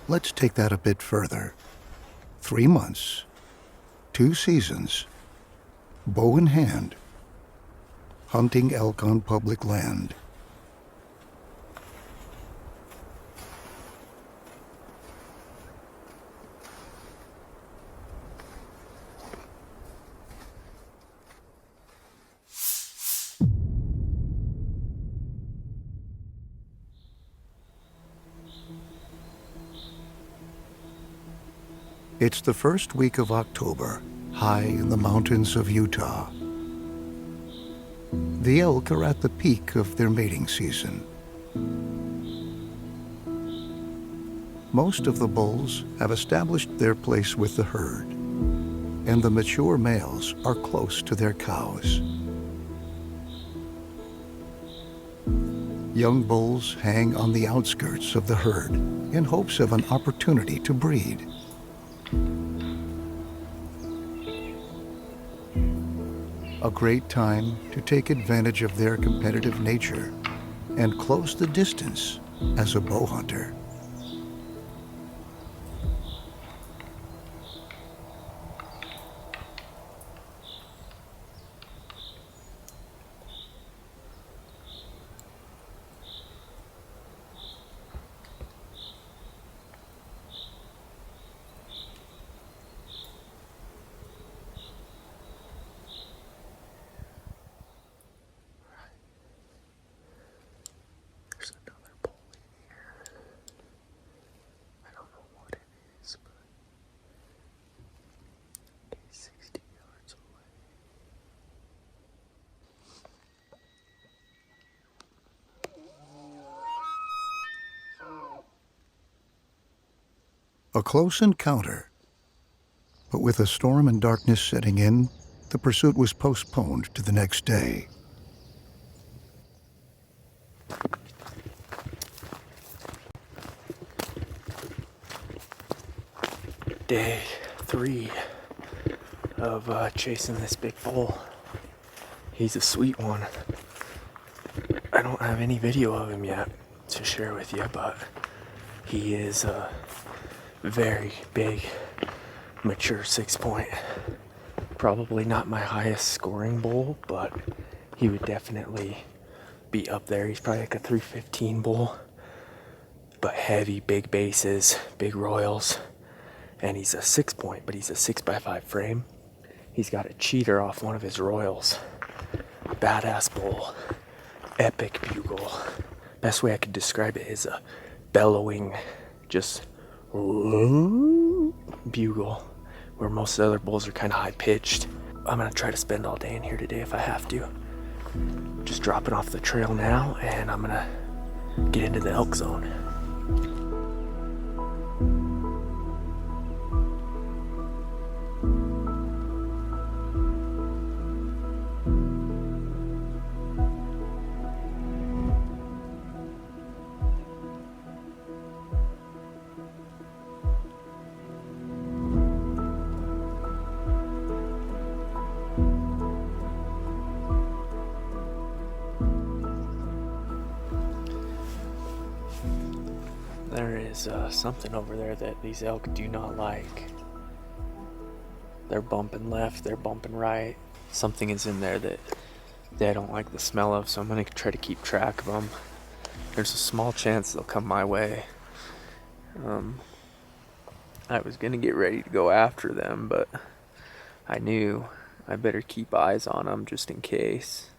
Let's take that a bit further. 3 months, 2 seasons, bow in hand, hunting elk on public land. It's the first week of October, high in the mountains of Utah. The elk are at the peak of their mating season. Most of the bulls have established their place with the herd, and the mature males are close to their cows. Young bulls hang on the outskirts of the herd in hopes of an opportunity to breed. A great time to take advantage of their competitive nature and close the distance as a bow hunter. A close encounter, but with a storm and darkness setting in, the pursuit was postponed to the next day. Day 3 of chasing this big bull. He's a sweet one. I don't have any video of him yet to share with you, but he is a very big, mature 6-point. Probably not my highest scoring bull, but he would definitely be up there. He's probably like a 315 bull, but heavy, big bases, big royals. And he's a 6-point, but he's a 6x5 frame. He's got a cheater off one of his royals. Badass bull, epic bugle. Best way I could describe it is a bellowing, just bugle, where most other bulls are kind of high pitched. I'm gonna try to spend all day in here today if I have to. Just dropping off the trail now, and I'm gonna get into the elk zone. There is something over there that these elk do not like. They're bumping left, they're bumping right. Something is in there that they don't like the smell of, so I'm going to try to keep track of them. There's a small chance they'll come my way. I was going to get ready to go after them, but I knew I better keep eyes on them just in case.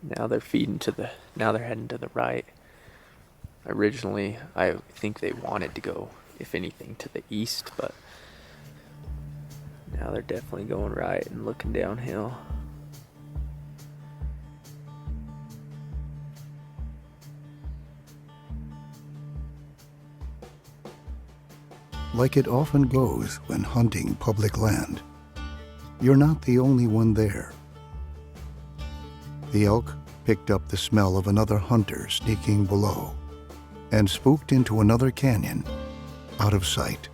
Now they're heading to the right. Originally, I think they wanted to go, if anything, to the east, but now they're definitely going right and looking downhill. Like it often goes when hunting public land, you're not the only one there. The elk picked up the smell of another hunter sneaking below and spooked into another canyon, out of sight.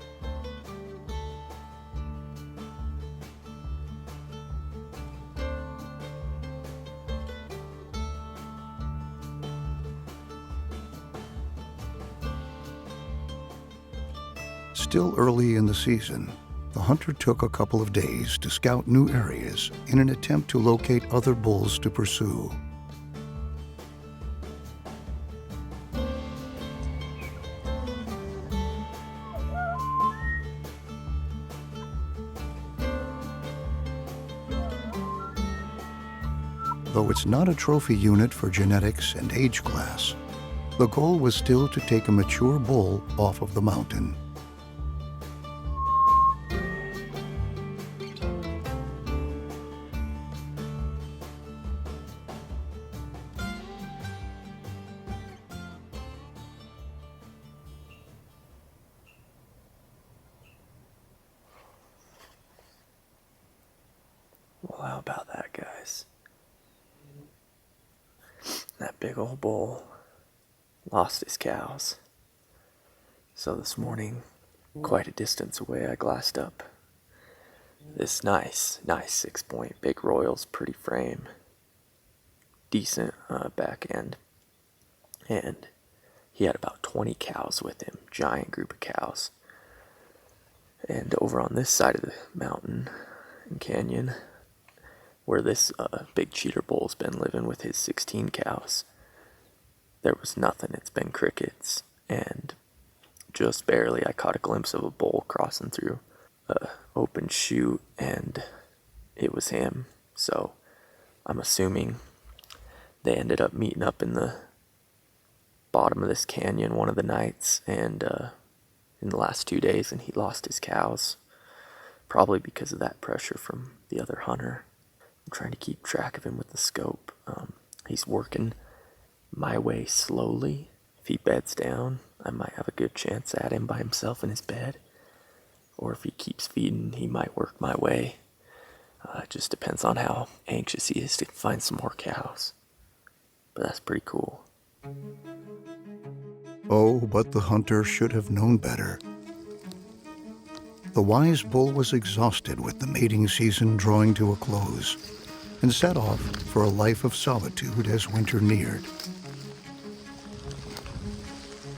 still early in the season, the hunter took a couple of days to scout new areas in an attempt to locate other bulls to pursue. Though it's not a trophy unit for genetics and age class, the goal was still to take a mature bull off of the mountain. Well, how about that, guys? That big old bull lost his cows. So this morning, quite a distance away, I glassed up this nice 6-point big Royals, pretty frame, decent back end, and he had about 20 cows with him, giant group of cows. And over on this side of the mountain and canyon, where this big cheater bull's been living with his 16 cows, there was nothing. It's been crickets, and just barely I caught a glimpse of a bull crossing through a open chute, and it was him. So I'm assuming they ended up meeting up in the bottom of this canyon one of the nights, and in the last 2 days, and he lost his cows, probably because of that pressure from the other hunter. I'm trying to keep track of him with the scope. He's working my way slowly. If he beds down, I might have a good chance at him by himself in his bed. Or if he keeps feeding, he might work my way. It just depends on how anxious he is to find some more cows. But that's pretty cool. Oh, but the hunter should have known better. The wise bull was exhausted with the mating season drawing to a close, and set off for a life of solitude as winter neared.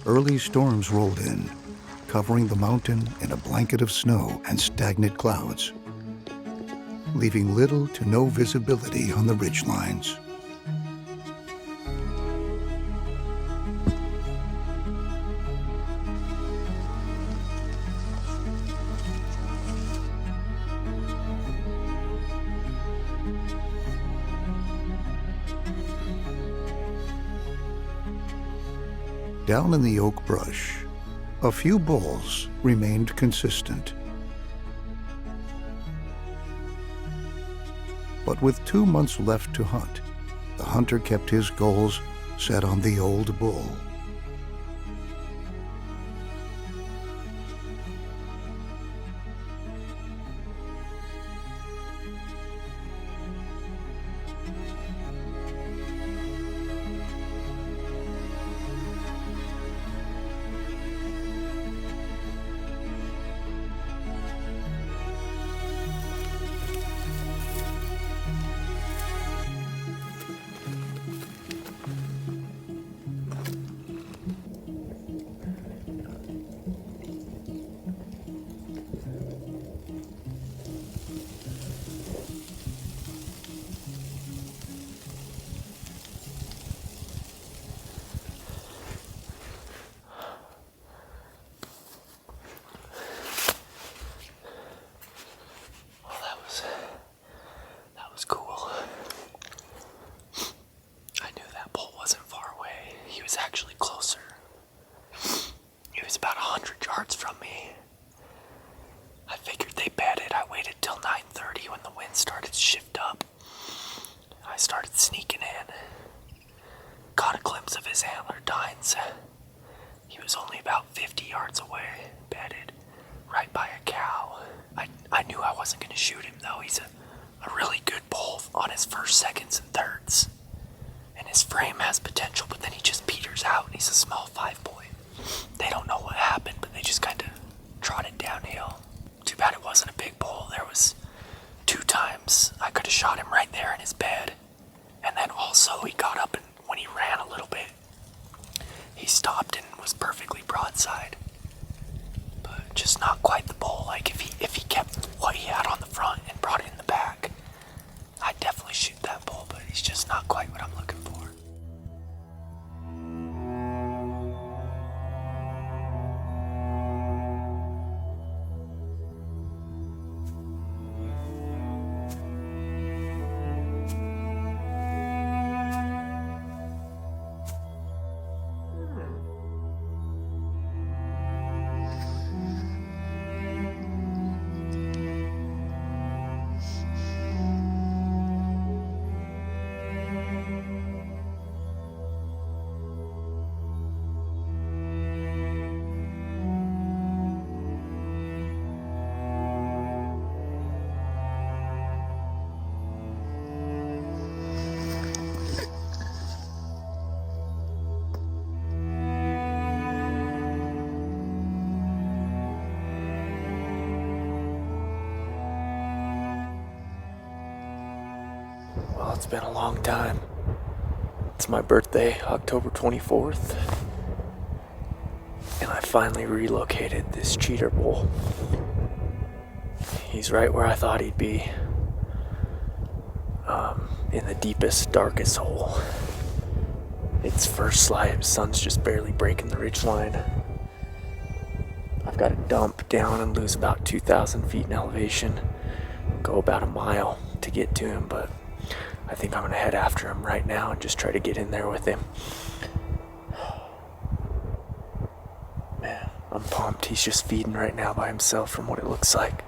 Early storms rolled in, covering the mountain in a blanket of snow and stagnant clouds, leaving little to no visibility on the ridgelines. Down in the oak brush, a few bulls remained consistent. But with 2 months left to hunt, the hunter kept his goals set on the old bull. That was cool. I knew that bull wasn't far away. He was actually closer. He was about 100 yards from me. I figured they bedded. I waited till 9:30 when the wind started to shift up. I started sneaking in. Caught a glimpse of his antler tines. He was only about 50 yards away, bedded, right by a cow. I knew I wasn't going to shoot him, though. He's a really good bull on his first, seconds, and thirds. And his frame has potential, but then he just peters out, and he's a small 5-point. They don't know what happened, but they just kind of trotted downhill. Too bad it wasn't a big bull. There was 2 times I could have shot him right there in his bed. And then also he got up, and when he ran a little bit, he stopped and was perfectly broadside. But just just not quite the bull. Like if he kept what he had on the front and brought it in the back, I'd definitely shoot that bull, but he's just not quite what I'm looking for. Well, it's been a long time. It's my birthday, October 24th, and I finally relocated this cheater bull. He's right where I thought he'd be, in the deepest, darkest hole. Its first slide, sun's just barely breaking the ridge line. I've got to dump down and lose about 2,000 feet in elevation, go about a mile to get to him, but I think I'm gonna head after him right now and just try to get in there with him. Man, I'm pumped. He's just feeding right now by himself from what it looks like.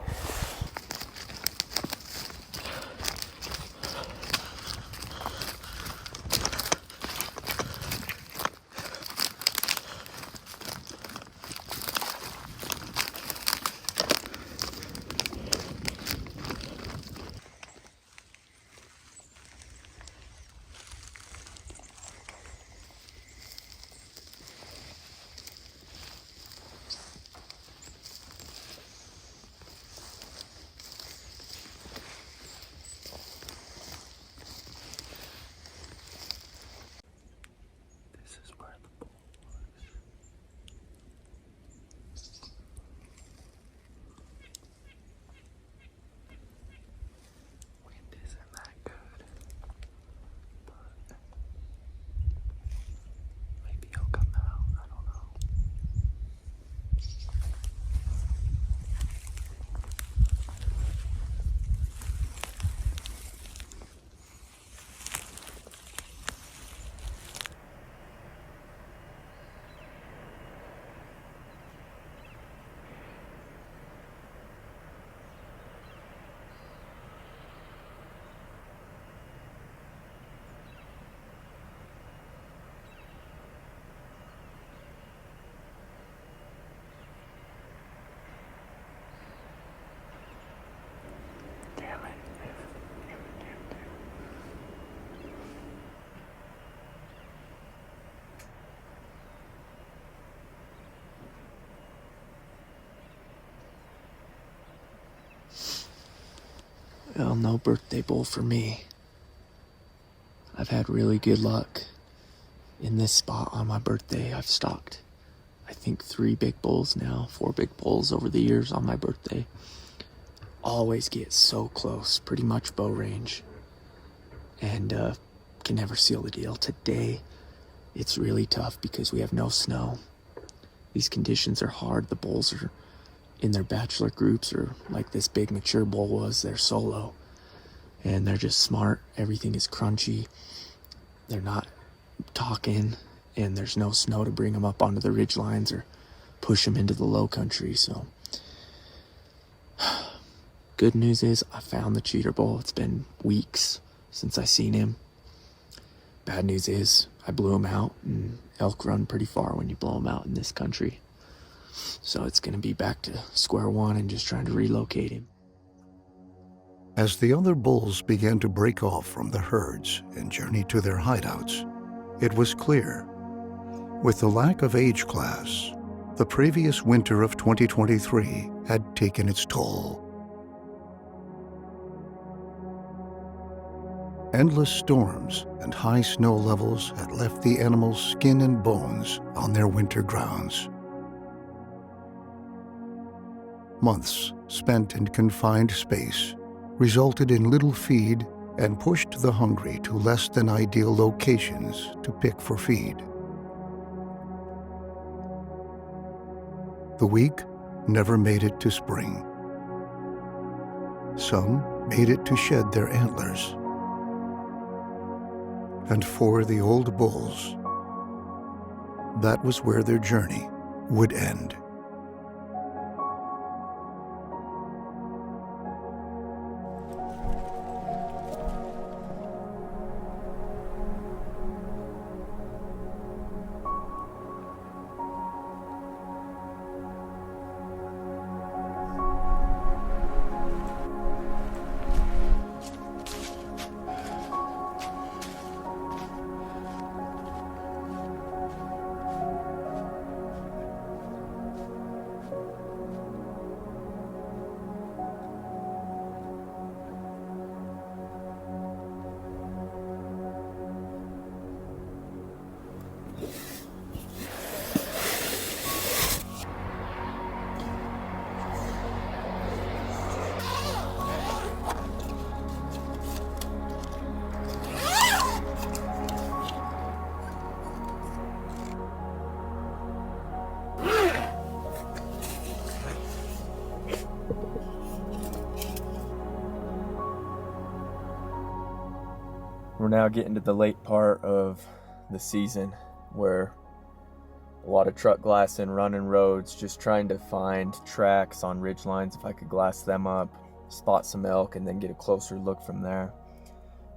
Well, no birthday bull for me. I've had really good luck in this spot on my birthday. I've stalked, I think, 3 big bulls now, 4 big bulls over the years on my birthday. Always get so close, pretty much bow range, and can never seal the deal. Today, it's really tough because we have no snow. These conditions are hard. The bulls are in their bachelor groups, or like this big mature bull was, they're solo, and they're just smart. Everything is crunchy. They're not talking, and there's no snow to bring them up onto the ridge lines or push them into the low country. So good news is I found the cheater bull. It's been weeks since I seen him. Bad news is I blew him out, and elk run pretty far when you blow them out in this country. So it's going to be back to square one and just trying to relocate him. As the other bulls began to break off from the herds and journey to their hideouts, it was clear, with the lack of age class, the previous winter of 2023 had taken its toll. Endless storms and high snow levels had left the animals' skin and bones on their winter grounds. Months spent in confined space resulted in little feed and pushed the hungry to less than ideal locations to pick for feed. The weak never made it to spring. Some made it to shed their antlers. And for the old bulls, that was where their journey would end. We're now getting to the late part of the season where a lot of truck glassing, running roads, just trying to find tracks on ridge lines if I could glass them up, spot some elk, and then get a closer look from there.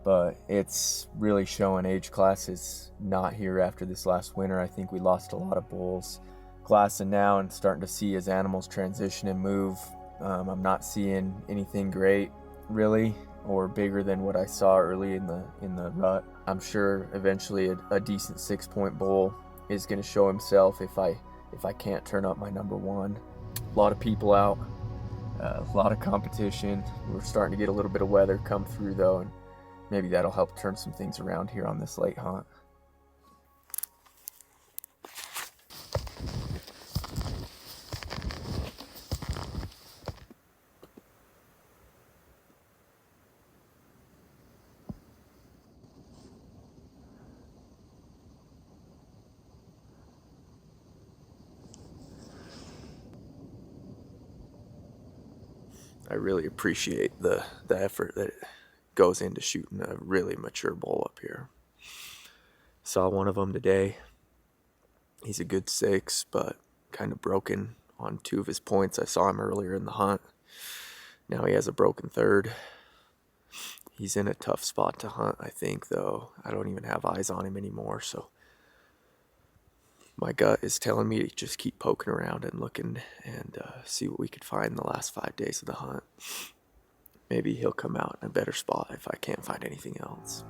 But it's really showing age class is not here after this last winter. I think we lost a lot of bulls. Glassing now and starting to see as animals transition and move. I'm not seeing anything great, really, or bigger than what I saw early in the rut. I'm sure eventually a decent 6-point bull is going to show himself if I can't turn up my number one. A lot of people out, a lot of competition. We're starting to get a little bit of weather come through though, and maybe that'll help turn some things around here on this late hunt. I really appreciate the effort that goes into shooting a really mature bull up here. Saw one of them today. He's a good 6, but kind of broken on 2 of his points. I saw him earlier in the hunt. Now he has a broken 3rd. He's in a tough spot to hunt, I think, though. I don't even have eyes on him anymore, so my gut is telling me to just keep poking around and looking and see what we could find the last 5 days of the hunt. Maybe he'll come out in a better spot if I can't find anything else.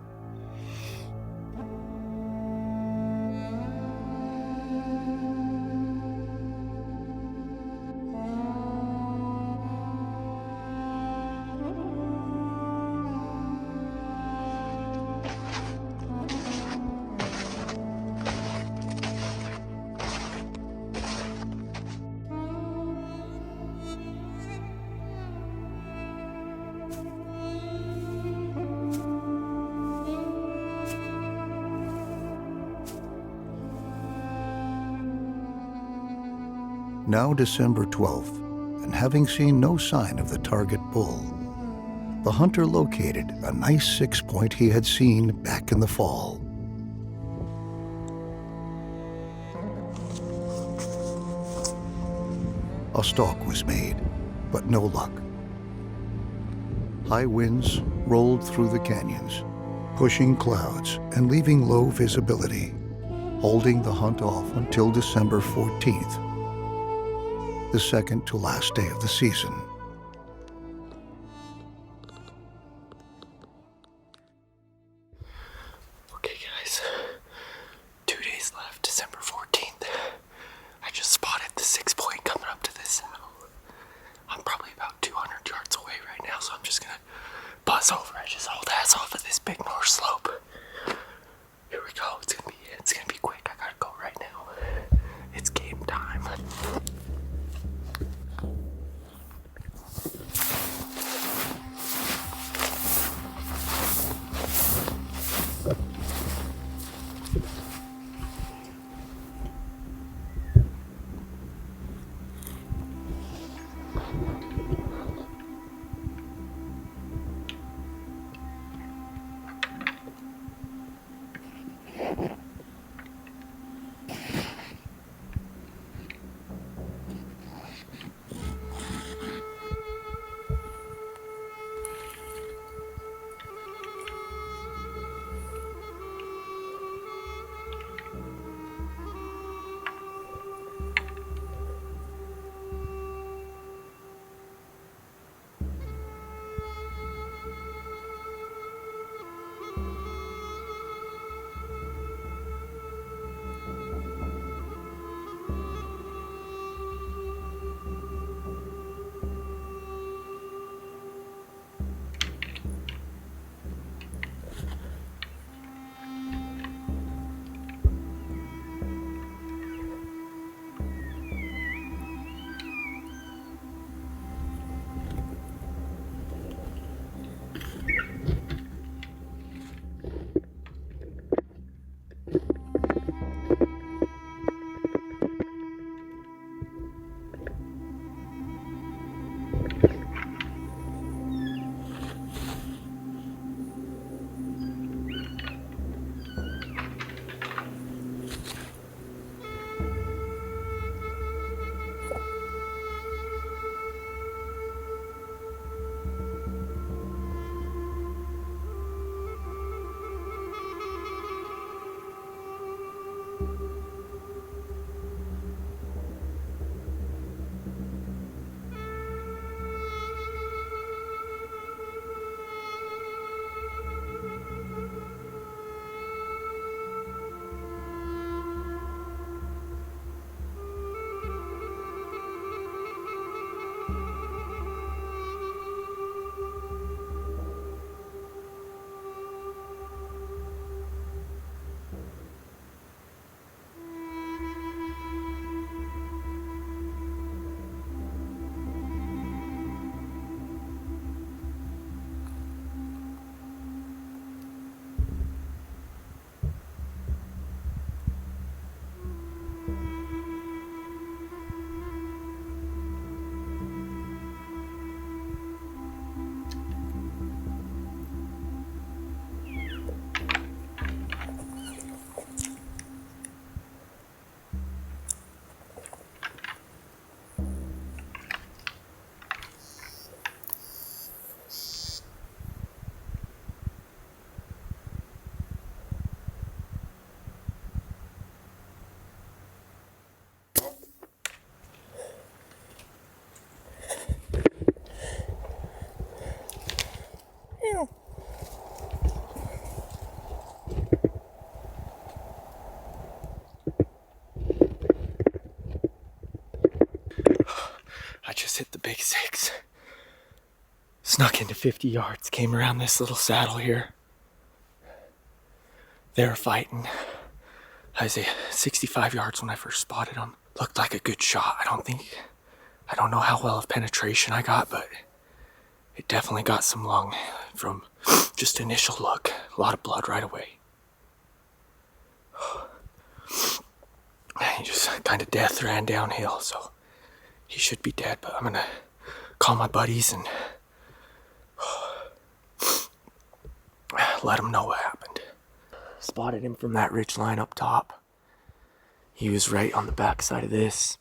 Now December 12th, and having seen no sign of the target bull, the hunter located a nice 6-point he had seen back in the fall. A stalk was made, but no luck. High winds rolled through the canyons, pushing clouds and leaving low visibility, holding the hunt off until December 14th. The second to last day of the season. Okay guys, 2 days left, December 14th. I just spotted the 6-point coming up to this saddle. I'm probably about 200 yards away right now, so I'm just gonna buzz over. I just hauled ass off of this big north slope. Here we go, it's gonna be quick. I gotta go right now. It's game time. I just hit the big six. Snuck into 50 yards, came around this little saddle here. They were fighting. I was at 65 yards when I first spotted them. Looked like a good shot. I don't know how well of penetration I got, but it definitely got some lung from just initial look. A lot of blood right away. He just kind of death ran downhill, so he should be dead, but I'm gonna call my buddies and let them know what happened. Spotted him from that ridge line up top. He was right on the back side of this,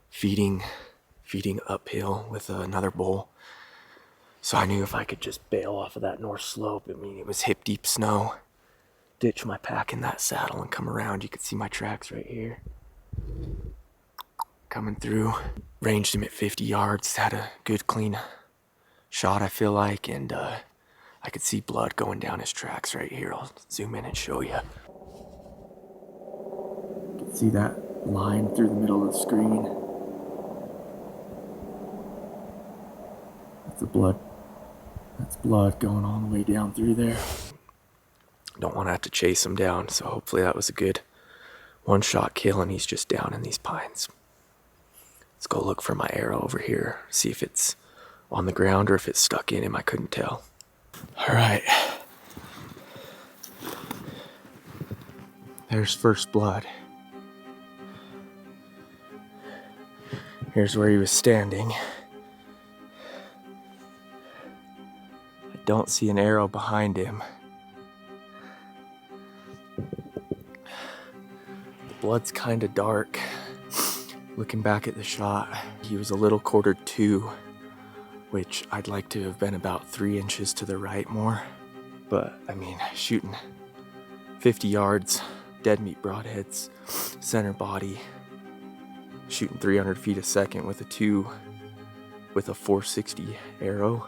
feeding uphill with another bull. So I knew if I could just bail off of that north slope, I mean, it was hip deep snow, ditch my pack in that saddle and come around. You could see my tracks right here. Coming through, ranged him at 50 yards, had a good clean shot, I feel like, and I could see blood going down his tracks right here. I'll zoom in and show you. You can see that line through the middle of the screen. That's the blood. That's blood going all the way down through there. Don't want to have to chase him down, so hopefully that was a good one-shot kill and he's just down in these pines. Let's go look for my arrow over here, see if it's on the ground or if it's stuck in him. I couldn't tell. All right. There's first blood. Here's where he was standing. I don't see an arrow behind him. The blood's kind of dark. Looking back at the shot, he was a little quartered two, which I'd like to have been about 3 inches to the right more. But I mean, shooting 50 yards, dead meat broadheads, center body, shooting 300 feet a second with a 2 with a 460 arrow.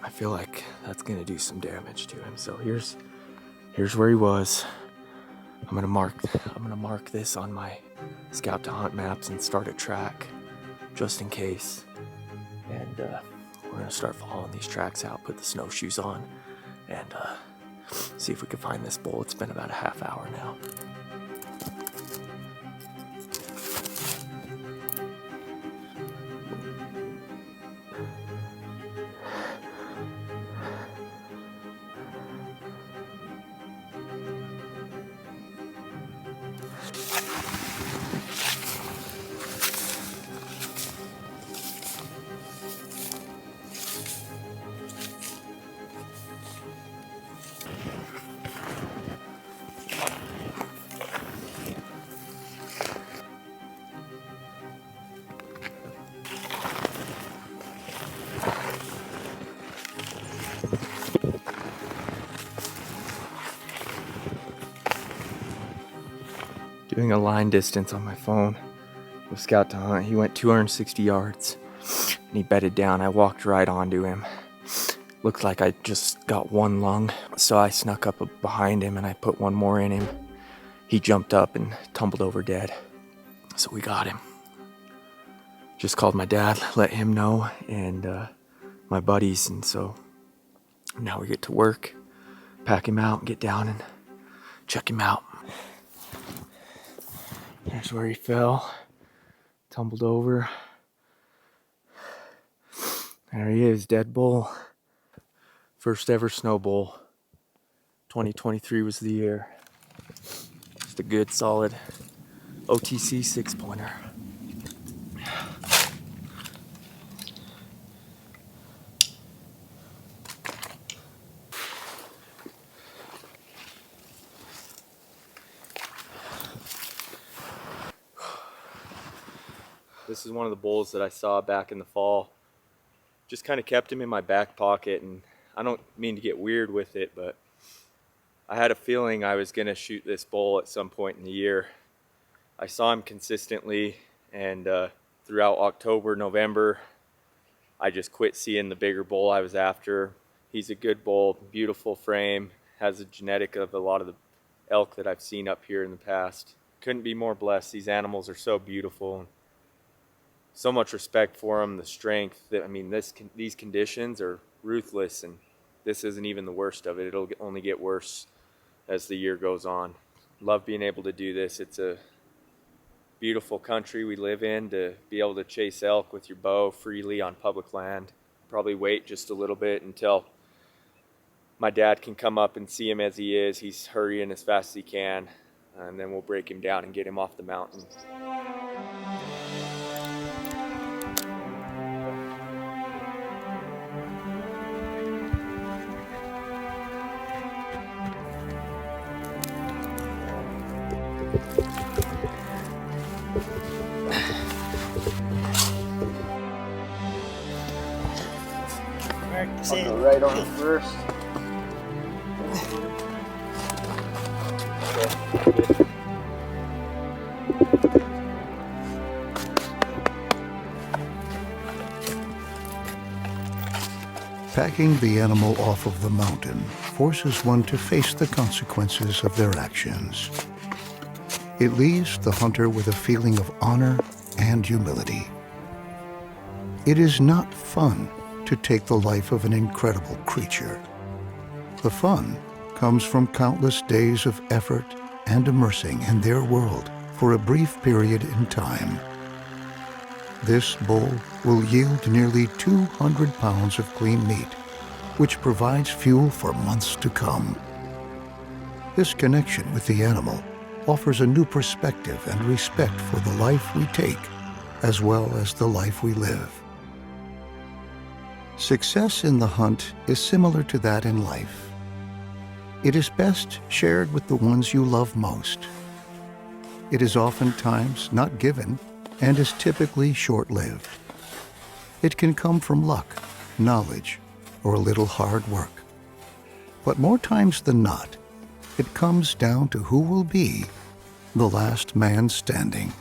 I feel like that's gonna do some damage to him. So here's where he was. I'm gonna mark this on my scout to hunt maps and start a track just in case. And we're gonna start following these tracks out, put the snowshoes on, and see if we can find this bull. It's been about a half hour now. Doing a line distance on my phone with Scout to Hunt. He went 260 yards and he bedded down. I walked right onto him. Looked like I just got one lung. So I snuck up behind him and I put one more in him. He jumped up and tumbled over dead. So we got him. Just called my dad, let him know, and my buddies. And so now we get to work, pack him out, and get down and check him out. Here's where he fell, tumbled over. There he is, dead bull. First ever snow bull. 2023 was the year. Just a good, solid OTC 6-pointer. This is one of the bulls that I saw back in the fall. Just kind of kept him in my back pocket, and I don't mean to get weird with it, but I had a feeling I was gonna shoot this bull at some point in the year. I saw him consistently, and throughout October, November, I just quit seeing the bigger bull I was after. He's a good bull, beautiful frame, has a genetic of a lot of the elk that I've seen up here in the past. Couldn't be more blessed. These animals are so beautiful. So much respect for them, the strength. I mean, these conditions are ruthless, and this isn't even the worst of it. It'll only get worse as the year goes on. Love being able to do this. It's a beautiful country we live in, to be able to chase elk with your bow freely on public land. Probably wait just a little bit until my dad can come up and see him as he is. He's hurrying as fast as he can, and then we'll break him down and get him off the mountain. I'll go right on first. Packing the animal off of the mountain forces one to face the consequences of their actions. It leaves the hunter with a feeling of honor and humility. It is not fun to take the life of an incredible creature. The fun comes from countless days of effort and immersing in their world for a brief period in time. This bull will yield nearly 200 pounds of clean meat, which provides fuel for months to come. This connection with the animal offers a new perspective and respect for the life we take as well as the life we live. Success in the hunt is similar to that in life. It is best shared with the ones you love most. It is oftentimes not given and is typically short-lived. It can come from luck, knowledge, or a little hard work. But more times than not, it comes down to who will be the last man standing.